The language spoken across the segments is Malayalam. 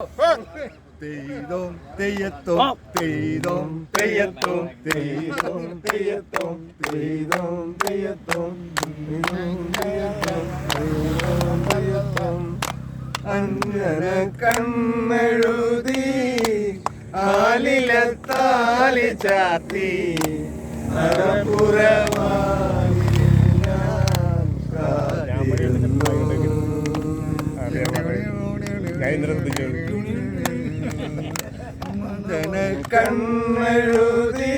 Teidom, teyetom, teidom, teyetom, teidom, teyetom, teidom, teyetom, teyetom. അങ്ങനെ കണ്ണെഴുതി ആലിലത്താലി ചാത്തി കണ്ണെഴുതി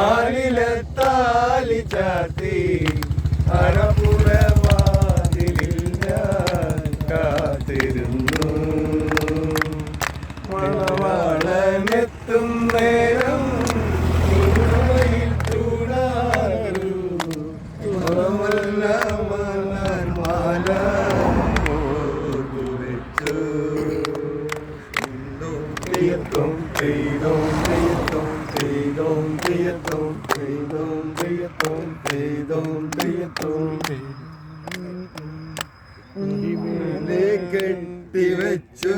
ആലിലത്താലി ചാത്തി അരപുരവാതിലിൽ ഞാൻ കാത്തിരുന്നു. മണവാളനെത്തും നേരം ചൂടാറു മാല വെച്ചു. Teyetom, teidom, teyetom, teidom, teyetom, teidom, teyetom, teidom, teyetom. ഇവനെ കെട്ടിവെച്ചു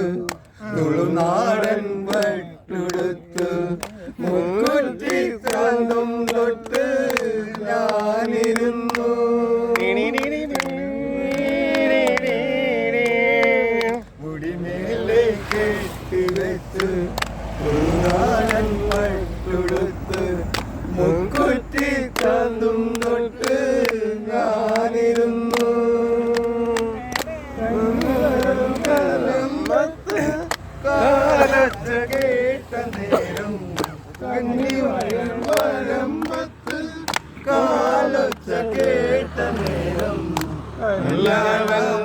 തുളുനാടൻ പട്ടുടുത്ത് മുക്കുറ്റി കാന്തും തൊട്ട് ഞാനിരുന്നു. മുടിമേലെ കെട്ടിവെച്ച് തുളുനാടൻ പട്ടുടുത്ത് മുക്കുറ്റി കാന്തും തൊട്ട് ഞാനിരുന്നു. കാലച്ച കേട്ട നേരം കന്നിവരമ്പത്ത് കാലച്ച കേട്ട നേരം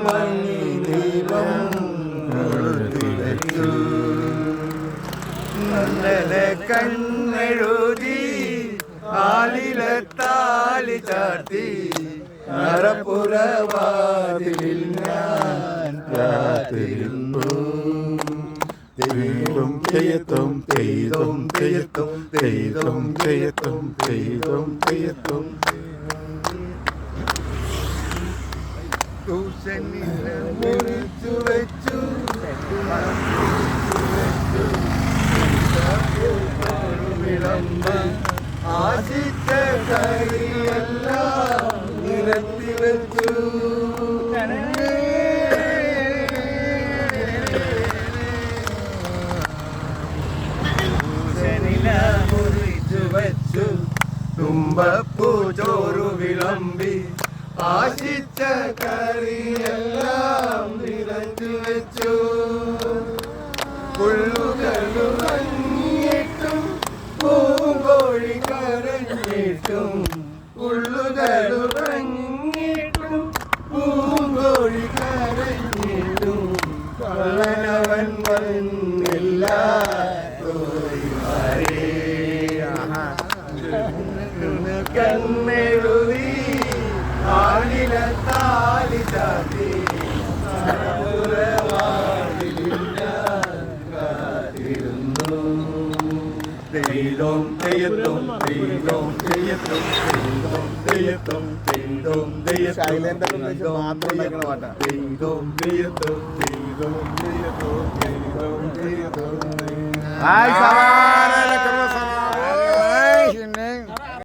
മണി ദീപം കൊളുത്തിവച്ചു. നല്ലനെ കണ്ണെഴുതി ആലിലത്താലി ചാർത്തി അരപ്പുരവാതിലിൽ ഞാൻ കാത്തിരുന്നു. Teidom, teyetom, teidom, teyetom, teidom, teyetom, teidom, teyetom. തൂശനില മുറിച്ചു വെച്ചു വിളമ്പ ആശിച്ച കറിയെല്ലാം നിരത്തി വെച്ചു. വെച്ചു തുമ്പപ്പൂ ചോറു വിളമ്പി ആശിച്ച കറിയെല്ലാം നിറച്ചു വെച്ചു. ഉള്ളുകളുറങ്ങിയിട്ടും പൂങ്കോഴി കരഞ്ഞിട്ടും ഉള്ളുകളുറങ്ങിയിട്ടും പൂങ്കോഴി കരഞ്ഞിട്ടും കള്ളനവൻ വന്നില്ല. കണ്ണെഴുതി ആലിലത്താലി ചാത്തി കാത്തിരുന്നു. teidom, teyetom, teidom, teyetom, teidom, teyetom, teidom, teyetom, teidom, teyetom, teidom, teyetom, teidom, teyetom.